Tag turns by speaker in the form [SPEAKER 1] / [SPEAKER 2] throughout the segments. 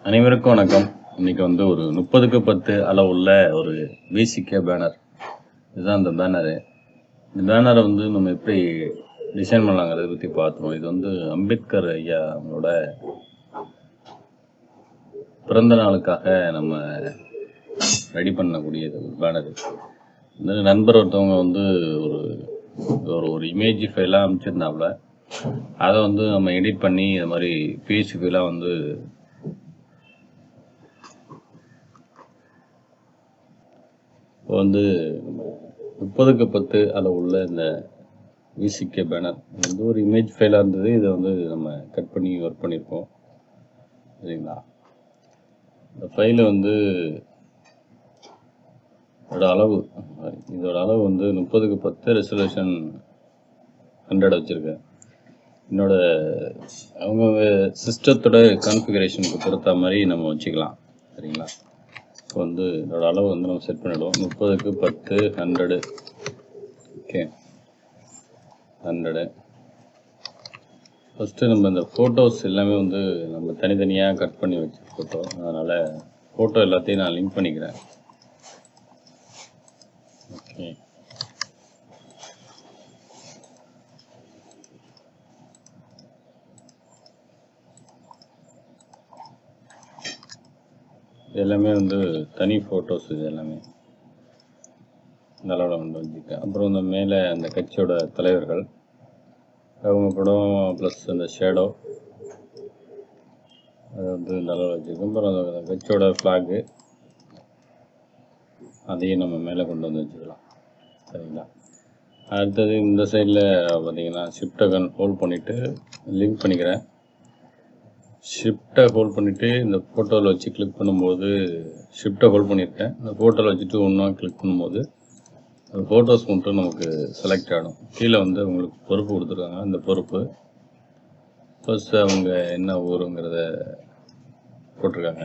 [SPEAKER 1] அனைவருக்கும் வணக்கம். இன்னைக்கு வந்து ஒரு 30க்கு 10 அளவுள்ள ஒரு விசிகே பேனர். இதுதான் அந்த பேனரு. இந்த பேனரை வந்து நம்ம எப்படி டிசைன் பண்ணலாங்கிறத பற்றி பார்த்துருவோம். இது வந்து அம்பேத்கர் ஐயா அவங்களோட பிறந்த நாளுக்காக நம்ம ரெடி பண்ணக்கூடியது ஒரு பேனரு. இந்த நண்பர் ஒருத்தவங்க வந்து ஒரு ஒரு இமேஜ் ஃபைலாக அனுப்பிச்சிருந்தாப்புல. அதை வந்து நம்ம எடிட் பண்ணி இது மாதிரி பிஹெச்பி ஃபைலாக வந்து இப்போ வந்து 30க்கு 10 அளவுள்ள இந்த விசிகே பேனர் வந்து ஒரு இமேஜ் ஃபைலாக இருந்தது. இதை வந்து நம்ம கட் பண்ணி ஒர்க் பண்ணியிருக்கோம். சரிங்களா? இந்த ஃபைலு வந்து இதோட அளவு வந்து 30க்கு 10 ரெசல்யூஷன் 100 வச்சுருக்கேன். என்னோட அவங்கவுங்க சிஸ்டத்தோட கான்ஃபிகரேஷனுக்கு பொறுத்த மாதிரி நம்ம வச்சுக்கலாம். சரிங்களா? இப்போ வந்து இதோட அளவு வந்து நம்ம செட் பண்ணிவிடுவோம். 30க்கு 10 100. ஓகே, 100. ஃபஸ்ட்டு நம்ம இந்த ஃபோட்டோஸ் எல்லாமே வந்து நம்ம தனித்தனியாக கட் பண்ணி வச்ச ஃபோட்டோ. அதனால் ஃபோட்டோ எல்லாத்தையும் நான் லிங்க் பண்ணிக்கிறேன். ஓகே, இது எல்லாமே வந்து தனி ஃபோட்டோஸ். இது எல்லாமே நல்ல கொண்டு வச்சுருக்கேன். அப்புறம் இந்த மேலே அந்த கட்சியோட தலைவர்கள் அவங்க படம் ப்ளஸ் அந்த ஷேடோ அது வந்து நல்ல வச்சுருக்கோம். அப்புறம் அந்த கட்சியோட ஃப்ளாகு அதையும் நம்ம மேலே கொண்டு வந்து வச்சுக்கலாம். சரிங்களா? அடுத்தது இந்த சைடில் பார்த்தீங்கன்னா ஷிஃப்ட்டை ஹோல்ட் பண்ணிவிட்டு லிங்க் பண்ணிக்கிறேன். ஷிஃப்ட்டை ஹோல்ட் பண்ணிவிட்டு இந்த ஃபோட்டோவில் வச்சு கிளிக் பண்ணும்போது ஷிஃப்ட்டை ஹோல்ட் பண்ணியிருக்கேன். இந்த ஃபோட்டோவில் வச்சுட்டு ஒன்றா கிளிக் பண்ணும்போது அந்த ஃபோட்டோஸ் மட்டும் நமக்கு செலக்ட் ஆகிடும். கீழே வந்து அவங்களுக்கு பொறுப்பு கொடுத்துருக்காங்க. அந்த பொறுப்பு ஃபஸ்ட்டு அவங்க என்ன ஊருங்கிறத போட்டிருக்காங்க.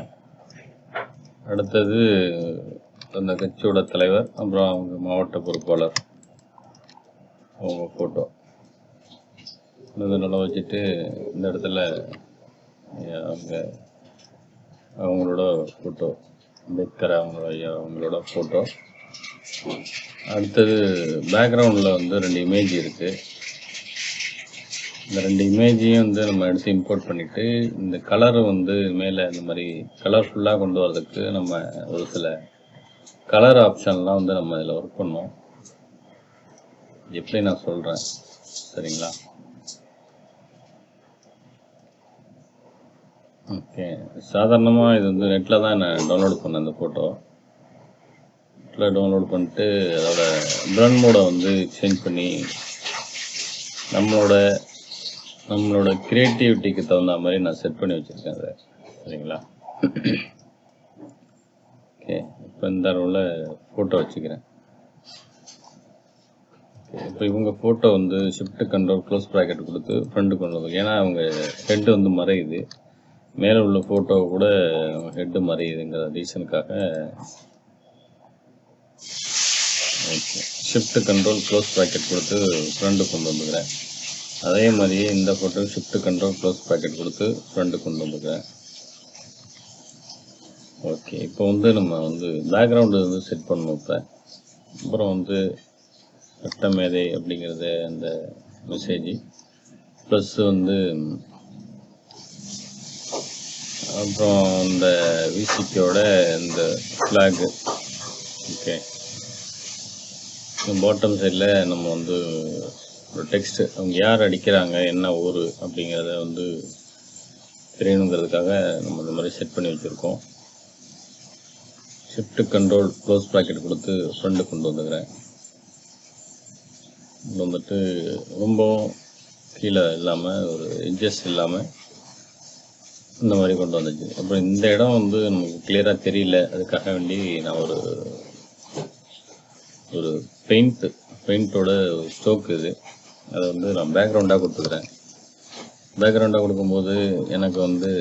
[SPEAKER 1] அடுத்தது அந்த கட்சியோட தலைவர், அப்புறம் அவங்க மாவட்ட பொறுப்பாளர், அவங்க ஃபோட்டோ நல்லா வச்சுட்டு இந்த இடத்துல அவங்களோட ஃபோட்டோ அம்பேத்கர் அவங்களோட ஃபோட்டோ. அடுத்தது பேக்ரவுண்டில் வந்து 2 இமேஜ் இருக்குது. இந்த 2 இமேஜையும் வந்து நம்ம எடுத்து இம்போர்ட் பண்ணிவிட்டு இந்த கலரை வந்து மேலே இந்த மாதிரி கலர்ஃபுல்லாக கொண்டு வரதுக்கு நம்ம ஒரு சில கலர் ஆப்ஷன்லாம் வந்து நம்ம இதில் ஒர்க் பண்ணோம். எப்படி நான் சொல்கிறேன். சரிங்களா? ஓகே, சாதாரணமாக இது வந்து நெட்டில் தான் நான் டவுன்லோட் பண்ணேன். அந்த ஃபோட்டோ நெட்டில் டவுன்லோட் பண்ணிட்டு அதோட பிளண்ட் மோடை வந்து சேஞ்ச் பண்ணி நம்மளோட க்ரியேட்டிவிட்டிக்கு தகுந்த மாதிரி நான் செட் பண்ணி வச்சுருக்கேன் அதை. சரிங்களா? ஓகே, இப்போ இந்த அளவில் ஃபோட்டோ வச்சுக்கிறேன். இப்போ இவங்க ஃபோட்டோ வந்து ஷிஃப்ட் கண்ட்ரோல் க்ளோஸ் ப்ராக்கெட் கொடுத்து ஃப்ரண்ட்டு கொண்டு வந்து, ஏன்னா அவங்க ஹெட்டு வந்து மறையுது. மேலே உள்ள ஃபோட்டோ கூட ஹெட்டு மறையுதுங்கிற ரீசனுக்காக okay shift control close bracket கொடுத்து ஃப்ரண்ட்டு கொண்டு வந்துக்கிறேன். அதே மாதிரியே இந்த photo shift control close bracket கொடுத்து ஃப்ரண்ட்டு கொண்டு வந்துக்கிறேன். ஓகே, இப்போ வந்து நம்ம வந்து பேக்ரவுண்டு வந்து செட் பண்ணணும். இப்போ அப்புறம் வந்து சட்டமேதை அப்படிங்கிறது அந்த மெசேஜ் ப்ளஸ் வந்து அப்புறம் இந்த விசிகேயோட இந்த ஃப்ளாகு. ஓகே, பாட்டம் சைடில் நம்ம வந்து ஒரு டெக்ஸ்ட்டு அவங்க யார் அடிக்கிறாங்க, என்ன ஊர் அப்படிங்கிறத வந்து தெரியணுங்கிறதுக்காக நம்ம இந்த மாதிரி செட் பண்ணி வச்சுருக்கோம். ஷிஃப்ட் கண்ட்ரோல் க்ளோஸ் ப்ராக்கெட் கொடுத்து ஃப்ரண்ட்டு கொண்டு வந்துக்கிறேன். வந்துட்டு ரொம்பவும் கீழே இல்லாமல் ஒரு எட்ஜஸ் இல்லாமல் இந்த மாதிரி கொண்டு வந்துச்சு. அப்புறம் இந்த இடம் வந்து நமக்கு கிளியராக தெரியல, அதுக்காக வேண்டி நான் ஒரு பெயிண்டோட ஸ்ட்ரோக் இது அதை வந்து நான் பேக்ரவுண்டாக கொடுத்துக்கிறேன். பேக்ரவுண்டாக கொடுக்கும்போது எனக்கு வந்து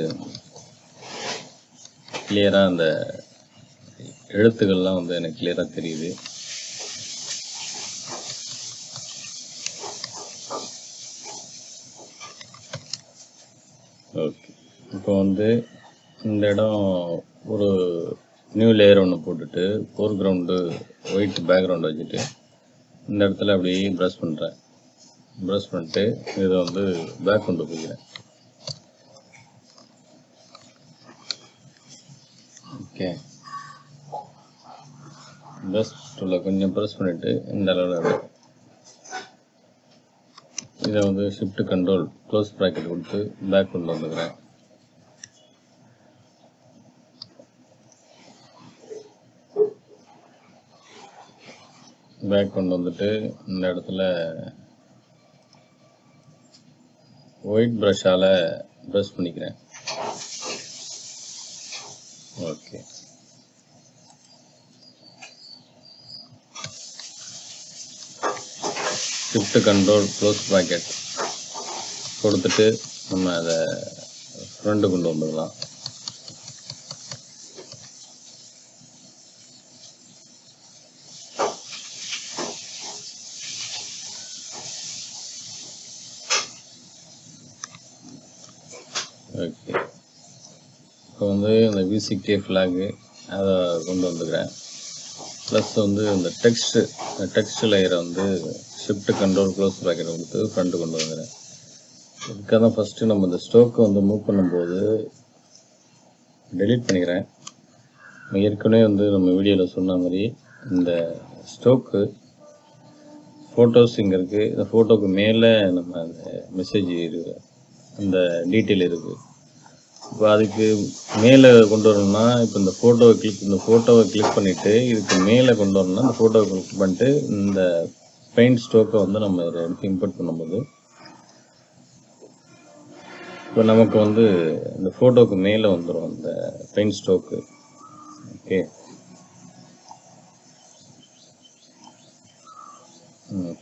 [SPEAKER 1] கிளியராக அந்த எழுத்துக்கள்லாம் வந்து எனக்கு கிளியராக தெரியுது. ஓகே, இப்போ வந்து இந்த இடம் ஒரு நியூ லேயர் ஒன்று போட்டுட்டு ஃபோர்க்ரவுண்டு ஒயிட் பேக்ரவுண்ட் வச்சுட்டு இந்த இடத்துல அப்படியே ப்ரஷ் பண்ணுறேன். ப்ரஷ் பண்ணிட்டு இதை வந்து பேக் கொண்டு போய்க்கிறேன். ஓகே, ப்ரஷ் டூலில் கொஞ்சம் ப்ரெஸ் பண்ணிவிட்டு இந்த அளவில் இதை வந்து ஷிஃப்ட் கண்ட்ரோல் க்ளோஸ் ப்ராக்கெட் கொடுத்து பேக் கொண்டு வந்துக்கிறேன். பேக் கொண்டு வந்துட்டு இந்த இடத்துல ஒயிட் ப்ரஷ்ஷால் ப்ரஷ் பண்ணிக்கிறேன். Okay, shift control close bracket கொடுத்துட்டு நம்ம அதை ஃப்ரண்ட்டு கொண்டு வந்துடலாம். ஓகே, இப்போ வந்து இந்த விசிகே ஃப்ளாகு அதை கொண்டு வந்துக்கிறேன். ப்ளஸ் வந்து இந்த டெக்ஸ்ட் லேயரை வந்து ஷிஃப்ட் கண்ட்ரோல் க்ளோஸ் ப்ராக்கெட் கொடுத்து ஃப்ரண்ட்டு கொண்டு வந்துக்கிறேன். இதுக்காக தான் ஃபஸ்ட்டு நம்ம இந்த ஸ்டோக்கை வந்து மூவ் பண்ணும்போது டெலீட் பண்ணிக்கிறேன். ஏற்கனவே வந்து நம்ம வீடியோவில் சொன்ன மாதிரி இந்த ஸ்டோக்கு ஃபோட்டோஸ் இங்கே இருக்குது. இந்த ஃபோட்டோவுக்கு மேலே நம்ம அந்த மெசேஜ் இருக்குது, அந்த டீட்டெயில் இருக்குது. இப்போ அதுக்கு மேலே கொண்டு வரணும்னா இப்போ இந்த ஃபோட்டோவை கிளிக் பண்ணிவிட்டு இதுக்கு மேலே கொண்டு வரணும்னா இந்த ஃபோட்டோவை கிளிக் பண்ணிட்டு இந்த பெயிண்ட் ஸ்ட்ரோக்கை வந்து நம்ம இதை எடுத்து இம்போர்ட் பண்ணும்போது இப்போ நமக்கு வந்து இந்த ஃபோட்டோவுக்கு மேலே வந்துடும் இந்த பெயிண்ட் ஸ்ட்ரோக்கு. ஓகே,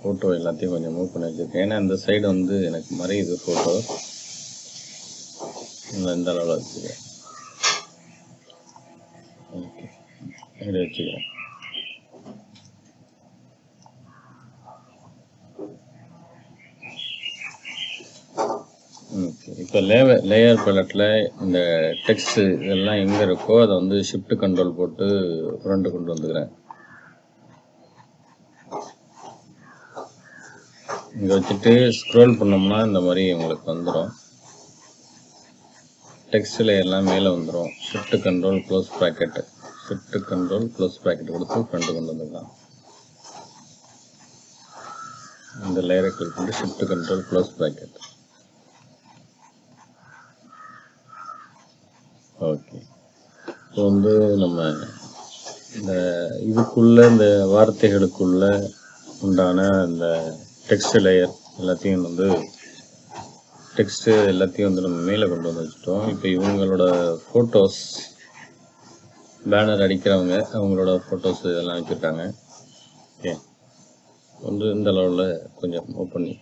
[SPEAKER 1] ஃபோட்டோ எல்லாத்தையும் கொஞ்சம் மூவ் பண்ணி வச்சுருக்கேன். ஏன்னா இந்த சைடு வந்து எனக்கு மறையுது ஃபோட்டோ, இந்த அளவில் வச்சுக்கிறேன். ஓகே, இப்படி வச்சுக்கிறேன். ஓகே, இப்போ லேயர் பேலட்டில் இந்த டெக்ஸ்ட் இதெல்லாம் எங்கே இருக்கோ அதை வந்து ஷிஃப்ட் கண்ட்ரோல் போட்டு ஃப்ரண்ட்டு கொண்டு வந்துக்கிறேன். இங்கே வச்சுட்டு ஸ்க்ரோல் பண்ணோம்னா இந்த மாதிரி உங்களுக்கு வந்துடும். டெக்ஸ்ட் லேயர்லாம் மேலே வந்துடும். ஷிஃப்ட் கண்ட்ரோல் க்ளோஸ் ப்ராக்கெட் கொடுத்து ஃப்ரண்ட்டு கொண்டு வந்துக்கலாம். இந்த லேயரை கிளிக் பண்ணி shift control close bracket. Okay, இப்போ வந்து நம்ம இந்த இதுக்குள்ளே இந்த வார்த்தைகளுக்குள்ளே உண்டான இந்த டெக்ஸ்ட் லேயர் எல்லாத்தையும் வந்து நம்ம மேலே கொண்டு வந்து வச்சுட்டோம். இப்போ இவங்களோட ஃபோட்டோஸ், பேனர் அடிக்கிறவங்க அவங்களோட ஃபோட்டோஸ் இதெல்லாம் வச்சுருக்காங்க. ஓகே, வந்து இந்த அளவில் கொஞ்சம் மூவ் பண்ணி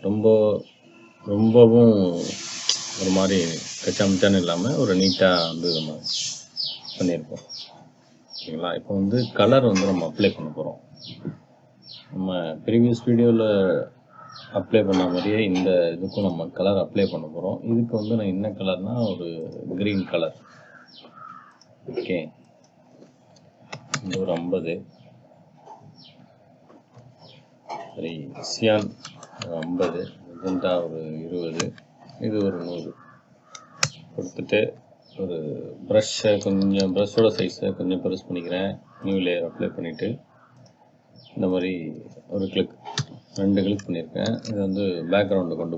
[SPEAKER 1] ரொம்பவும் ஒரு மாதிரி கச்சாமச்சான்னு இல்லாமல் ஒரு நீட்டாக வந்து நம்ம பண்ணியிருப்போம். ஓகேங்களா, இப்போ வந்து கலர் வந்து நம்ம அப்ளை பண்ண போகிறோம். நம்ம ப்ரீவியஸ் வீடியோவில் அப்ளை பண்ண மாதிரியே இந்த இதுக்கும் நம்ம கலர் அப்ளை பண்ண போகிறோம். இதுக்கு வந்து நான் என்ன கலர்னால் ஒரு க்ரீன் கலர். ஓகே, இது ஒரு 50, சரி சியான் 50, மெஜெண்டா ஒரு 20, இது ஒரு 100 கொடுத்துட்டு ஒரு ப்ரஷ்ஷோட சைஸை கொஞ்சம் ப்ரெஸ் பண்ணிக்கிறேன். நியூ லேயர் அப்ளை பண்ணிவிட்டு இந்த மாதிரி ஒரு 2 கிளிக் பண்ணியிருக்கேன். இது வந்து பேக்ரவுண்டு கொண்டு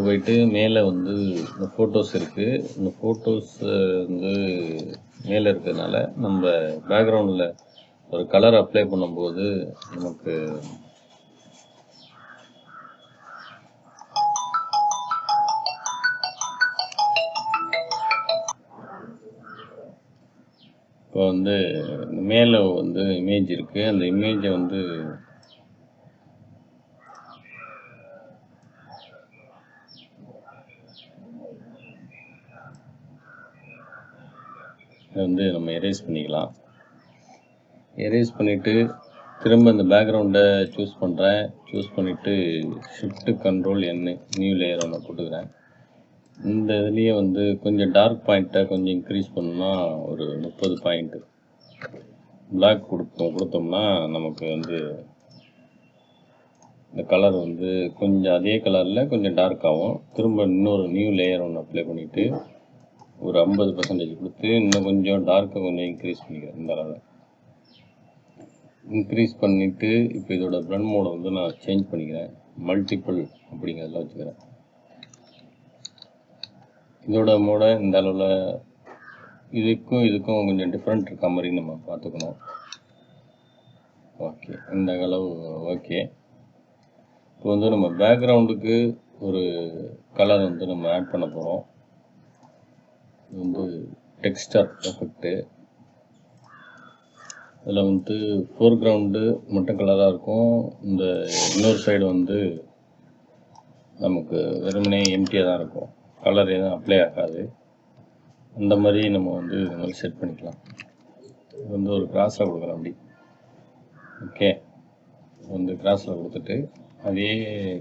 [SPEAKER 1] போயிட்டு மேலே வந்து இந்த ஃபோட்டோஸ் இருக்குது. இந்த ஃபோட்டோஸ் வந்து மேலே இருக்கிறதுனால நம்ம பேக்ரவுண்டில் ஒரு கலர் அப்ளை பண்ணும்போது நமக்கு இப்போ வந்து மேலே வந்து இமேஜ் இருக்குது. அந்த இமேஜை வந்து நம்ம எரேஸ் பண்ணிக்கலாம். எரேஸ் பண்ணிவிட்டு திரும்ப இந்த பேக்ரவுண்டை சூஸ் பண்ணிவிட்டு shift control N new layer ஒன்று போட்டுக்கிறேன். இந்த இதுலேயே வந்து கொஞ்சம் டார்க் பாயிண்ட்டை கொஞ்சம் இன்க்ரீஸ் பண்ணோம்னா ஒரு 30 பாயிண்ட்டு பிளாக் கொடுத்தோம்னா நமக்கு வந்து இந்த கலர் வந்து கொஞ்சம் அதே கலரில் கொஞ்சம் டார்க்காகவும் திரும்ப இன்னொரு நியூ லேயர் ஒன்று அப்ளை பண்ணிவிட்டு ஒரு 50% கொடுத்து இன்னும் கொஞ்சம் டார்க்கை கொஞ்சம் இன்க்ரீஸ் பண்ணிக்கிறேன். இந்த அளவில் இன்க்ரீஸ் பண்ணிவிட்டு இப்போ இதோட பிளண்ட் மோடை வந்து நான் சேஞ்ச் பண்ணிக்கிறேன். மல்டிபிள் அப்படிங்கிறதுல வச்சுக்கிறேன். இதோட மோடை இந்த அளவில் இதுக்கும் கொஞ்சம் டிஃப்ரெண்ட் இருக்க மாதிரி நம்ம பார்த்துக்கணும். ஓகே, இந்த அளவு ஓகே. இப்போ வந்து நம்ம பேக்ரவுண்டுக்கு ஒரு கலர் வந்து நம்ம ஆட் பண்ண போகிறோம். இது வந்து டெக்ஸ்டர் எஃபெக்ட்டு. அதில் வந்து ஃபோர்க்ரவுண்டு மட்டும் கலராக இருக்கும். இந்த இன்னொரு சைடு வந்து நமக்கு வெறுமனே எம்டியாக தான் இருக்கும். கலர் எதுவும் அப்ளை ஆகாது. அந்த மாதிரி நம்ம வந்து இது மாதிரி செட் பண்ணிக்கலாம். இது வந்து ஒரு கிராஸில் கொடுக்குறோம் அப்படி. ஓகே, வந்து கிராஸில் கொடுத்துட்டு அதே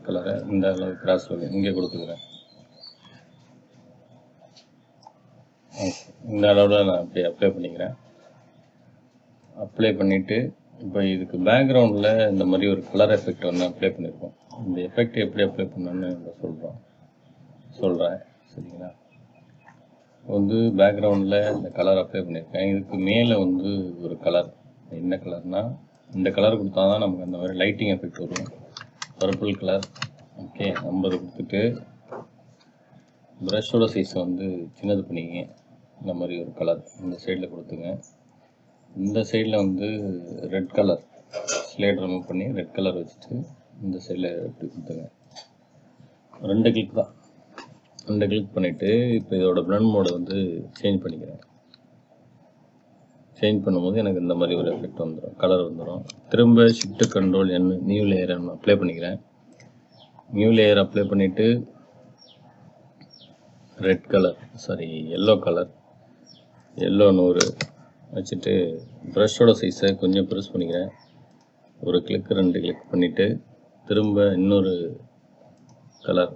[SPEAKER 1] கலரை இந்த அளவு கிராஸில் இங்கே கொடுத்துக்கிறேன். இந்த அளவில் நான் அப்படியே அப்ளை பண்ணிக்கிறேன். அப்ளை பண்ணிவிட்டு இப்போ இதுக்கு பேக்ரவுண்டில் இந்த மாதிரி ஒரு கலர் எஃபெக்ட் வந்து அப்ளை பண்ணியிருக்கோம். இந்த எஃபெக்ட் எப்படி அப்ளை பண்ணணுன்னு சொல்கிறேன். சரிங்களா? வந்து பேக்ரவுண்டில் இந்த கலர் அப்ளை பண்ணியிருக்கேன். இதுக்கு மேலே வந்து ஒரு கலர், என்ன கலர்னால் இந்த கலர் கொடுத்தா தான் நமக்கு அந்த மாதிரி லைட்டிங் எஃபெக்ட் வரும். Purple colour. ஓகே, 50 கொடுத்துட்டு ப்ரஷோட சைஸை வந்து சின்னது பண்ணிங்க. இந்த மாதிரி ஒரு கலர் இந்த சைடில் கொடுத்துங்க. இந்த சைடில் வந்து ரெட் கலர் ஸ்லேட் ரிமூவ் பண்ணி ரெட் கலர் வச்சுட்டு இந்த சைடில் எப்படி கொடுத்துங்க. 2 கிளிக் தான். 2 கிளிக் பண்ணிவிட்டு இப்போ இதோட பிளண்ட் மோடை வந்து சேஞ்ச் பண்ணிக்கிறேன். சேஞ்ச் பண்ணும்போது எனக்கு இந்த மாதிரி ஒரு எஃபெக்ட் வந்துடும், கலர் வந்துடும். திரும்ப ஷிஃப்ட் கண்ட்ரோல் N நியூ லேயரை அப்ளை பண்ணிக்கிறேன். நியூ லேயர் அப்ளை பண்ணிவிட்டு red colour yellow colour, yellow 100 வச்சுட்டு ப்ரஷோட சைஸை கொஞ்சம் ப்ரெஸ் பண்ணிக்கிறேன். ஒரு கிளிக் 2 கிளிக் பண்ணிவிட்டு திரும்ப இன்னொரு கலர்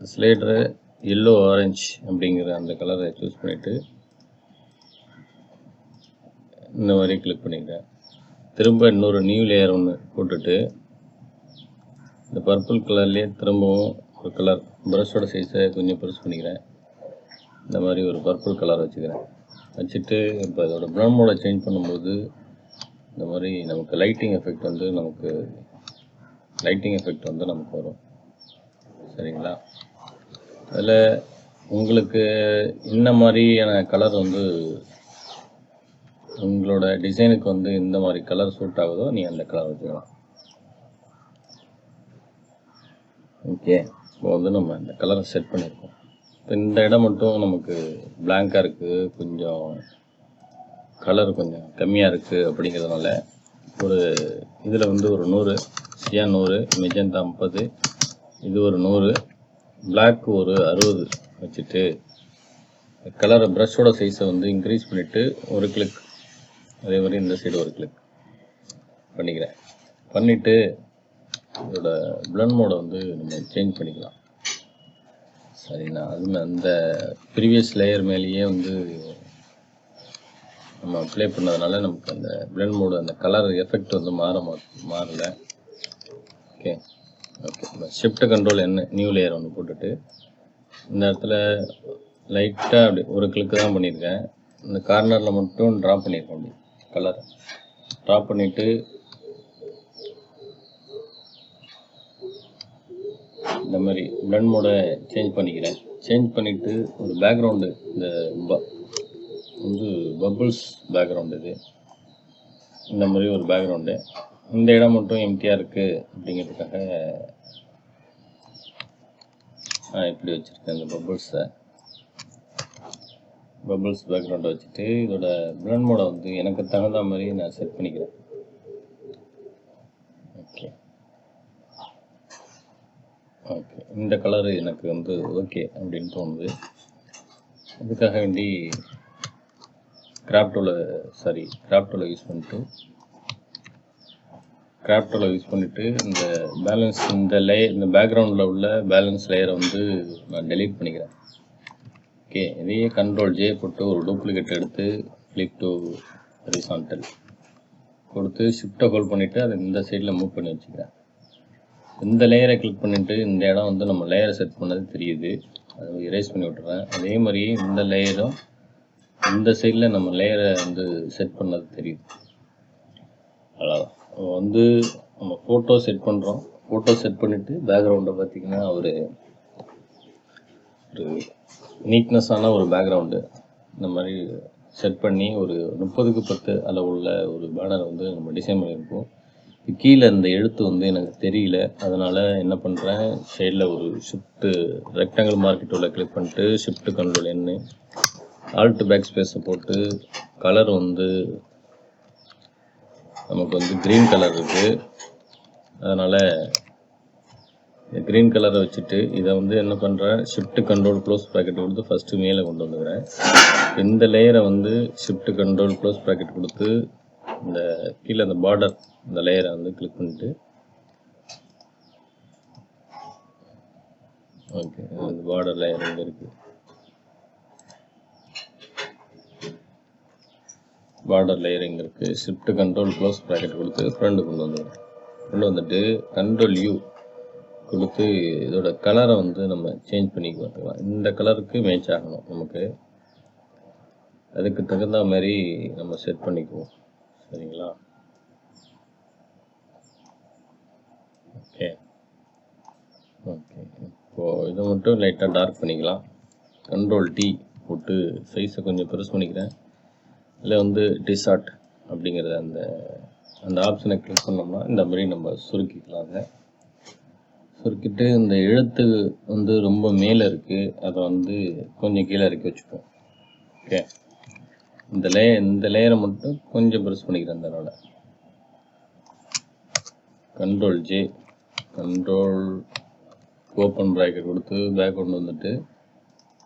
[SPEAKER 1] ஸ்லேடரை எல்லோ ஆரஞ்சு அப்படிங்கிற அந்த கலரை சூஸ் பண்ணிவிட்டு இந்த மாதிரி கிளிக் பண்ணிக்கிறேன். திரும்ப இன்னொரு நியூ லேயர் ஒன்று போட்டுட்டு இந்த பர்பிள் கலர்லேயே திரும்பவும் ஒரு கலர் ப்ரஷோட சைஸை கொஞ்சம் ப்ரெஸ் பண்ணிக்கிறேன். இந்த மாதிரி ஒரு பர்பிள் கலர் வச்சுட்டு இப்போ இதோட பிளண்ட் மோடை சேஞ்ச் பண்ணும்போது இந்த மாதிரி நமக்கு லைட்டிங் எஃபெக்ட் வந்து நமக்கு வரும். சரிங்களா? அதில் உங்களுக்கு இந்த மாதிரியான கலர் வந்து உங்களோட டிசைனுக்கு வந்து இந்த மாதிரி கலர் சூட் ஆகுதோ நீ அந்த கலர் வச்சுக்கலாம். ஓகே, இப்போ வந்து நம்ம இந்த கலரை செட் பண்ணியிருக்கோம். இப்போ இந்த இடம் மட்டும் நமக்கு பிளாங்காக இருக்குது, கொஞ்சம் கலர் கொஞ்சம் கம்மியாக இருக்குது. அப்படிங்கிறதுனால ஒரு இதில் வந்து ஒரு 100 சியான் 100, மெஜந்தா 50, இது ஒரு 100, பிளாக் ஒரு 60 வச்சுட்டு கலரை ப்ரஷோட சைஸை வந்து இன்க்ரீஸ் பண்ணிவிட்டு ஒரு கிளிக், அதே மாதிரி இந்த சைடு ஒரு கிளிக் பண்ணிவிட்டு இதோட பிளண்ட் மோடை வந்து நம்ம சேஞ்ச் பண்ணிக்கலாம். சரிண்ணா? அது அந்த ப்ரீவியஸ் லேயர் மேலேயே வந்து நம்ம அப்ளை பண்ணதுனால நமக்கு அந்த பிளண்ட் மோடு அந்த கலர் எஃபெக்ட் வந்து மாறலை. Okay, shift control N new layer ஒன்று போட்டுட்டு இந்த இடத்துல லைட்டாக அப்படி ஒரு கிளிக்கு தான் பண்ணியிருக்கேன். இந்த கார்னரில் மட்டும் ட்ரா பண்ணியிருக்கேன். அப்படி கலர் ட்ரா பண்ணிவிட்டு இந்த மாதிரி பிளண்ட் மோடை சேஞ்ச் பண்ணிக்கிறேன். சேஞ்ச் பண்ணிவிட்டு ஒரு பேக்ரவுண்டு, இந்த வந்து பபுள்ஸ் பேக்ரவுண்டு, இது இந்த மாதிரி ஒரு பேக்ரவுண்டு. இந்த இடம் மட்டும் எம்டியாக இருக்குது அப்படிங்கிறதுக்காக நான் இப்படி வச்சுருக்கேன். இந்த பபுள்ஸ் பேக்ரவுண்டை வச்சுட்டு இதோட பிளண்ட் மோடை வந்து எனக்கு தகுந்த மாதிரி நான் செட் பண்ணிக்கிறேன். ஓகே, இந்த கலரு எனக்கு வந்து ஓகே அப்படின்னு தோணுது. அதுக்காக வேண்டி கிராப் டூலை யூஸ் பண்ணிட்டு கிராஃப்டரில் யூஸ் பண்ணிவிட்டு இந்த பேலன்ஸ் இந்த பேக்ரவுண்டில் உள்ள பேலன்ஸ் லேயரை வந்து நான் டெலீட் பண்ணிக்கிறேன். ஓகே, இதையே கண்ட்ரோல் ஜே போட்டு ஒரு டூப்ளிகேட் எடுத்து கிளிக் டு ஹரிசான்டல் கொடுத்து ஷிஃப்ட்டை ஹோல்ட் பண்ணிவிட்டு அதை இந்த சைடில் மூவ் பண்ணி வச்சுக்கிறேன். இந்த லேயரை கிளிக் பண்ணிவிட்டு இந்த இடம் வந்து நம்ம லேயரை செட் பண்ணது தெரியுது, அதை எரேஸ் பண்ணி விட்டுறேன். அதே மாதிரி இந்த லேயரும் இந்த சைடில் நம்ம லேயரை வந்து செட் பண்ணது தெரியுது. அவ்வளோதான். வந்து நம்ம ஃபோட்டோ செட் பண்ணுறோம். ஃபோட்டோ செட் பண்ணிவிட்டு பேக்ரவுண்டை பார்த்திங்கன்னா ஒரு நீட்னஸான ஒரு பேக்ரவுண்டு இந்த மாதிரி செட் பண்ணி ஒரு 30க்கு 10 அளவுள்ள ஒரு பேனர் வந்து நம்ம டிசைன் பண்ணியிருப்போம். கீழே இந்த எழுத்து வந்து எனக்கு தெரியல, அதனால் என்ன பண்ணுறேன், சைடில் ஒரு ஷிஃப்ட்டு ரெக்டாங்கிள் மார்க்கெட் உள்ள கிளிக் பண்ணிட்டு ஷிஃப்ட் கண்ட்ரோல் என்ன ஆல்ட் பேக் ஸ்பேஸை போட்டு கலர் வந்து நமக்கு வந்து க்ரீன் கலர் இருக்குது, அதனால் க்ரீன் கலரை வச்சுட்டு இதை வந்து என்ன பண்ணுறேன், ஷிஃப்ட் கண்ட்ரோல் க்ளோஸ் ப்ராக்கெட் கொடுத்து ஃபஸ்ட்டு மேலே கொண்டு வந்துக்கிறேன். இந்த லேயரை வந்து ஷிஃப்ட் கண்ட்ரோல் க்ளோஸ் ப்ராக்கெட் கொடுத்து இந்த கீழே அந்த பார்டர் இந்த லேயரை வந்து கிளிக் பண்ணிட்டு ஓகே, இந்த பார்டர் லேயர் இங்கே இருக்குது. பார்டர் லேயர் இங்கே இருக்குது. ஷிஃப்ட் கண்ட்ரோல் க்ளோஸ் ப்ராக்கெட் கொடுத்து ஃப்ரண்ட் கொண்டு வந்துட்டு கண்ட்ரோல் யூ கொடுத்து இதோட கலரை வந்து நம்ம சேஞ்ச் பண்ணி பார்த்துக்கலாம். இந்த கலருக்கு மேட்ச் ஆகணும், நமக்கு அதுக்கு தகுந்த மாதிரி நம்ம செட் பண்ணிக்குவோம். சரிங்களா? ஓகே ஓகே, இப்போது இதை மட்டும் லைட்டாக டார்க் பண்ணிக்கலாம். கண்ட்ரோல் டி போட்டு சைஸை கொஞ்சம் பெருசு பண்ணிக்கிறேன். இதில் வந்து டிசார்ட் அப்படிங்கிறத அந்த ஆப்ஷனை கிளிக் பண்ணோம்னா இந்த மாதிரி நம்ம சுருக்கிக்கலாங்க. சுருக்கிட்டு இந்த எழுத்து வந்து ரொம்ப மேலே இருக்குது, அதை வந்து கொஞ்சம் கீழே இறக்கி வச்சுப்போம். ஓகே, இந்த லேயரை மட்டும் கொஞ்சம் பெருசு பண்ணிக்கிறேன். அதனால் control J control open bracket கொடுத்து பேக் கொண்டு வந்துட்டு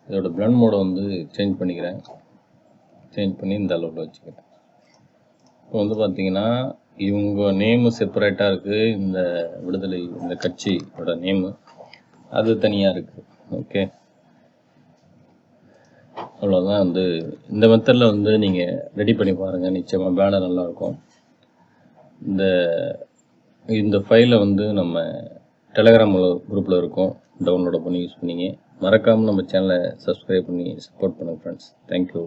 [SPEAKER 1] இதோட பிளண்ட் மோடை வந்து சேஞ்ச் பண்ணிக்கிறேன். சேஞ்ச் பண்ணி இந்த அளவில் வச்சுக்கிறேன். இப்போ வந்து பார்த்திங்கன்னா இவங்க நேமு செப்பரேட்டாக இருக்குது, இந்த விடுதலை இந்த கட்சியோட நேமு அது தனியாக இருக்குது. ஓகே, அவ்வளோதான். வந்து இந்த மெத்தடில் வந்து நீங்கள் ரெடி பண்ணி பாருங்கள், நிச்சயமாக பேனர் நல்லாயிருக்கும். இந்த ஃபைலை வந்து நம்ம டெலகிராம் குரூப்பில் இருக்கும், டவுன்லோட் பண்ணி யூஸ் பண்ணிங்க. மறக்காமல் நம்ம சேனலை சப்ஸ்கிரைப் பண்ணி சப்போர்ட் பண்ணுங்கள் ஃப்ரெண்ட்ஸ். தேங்க்யூ.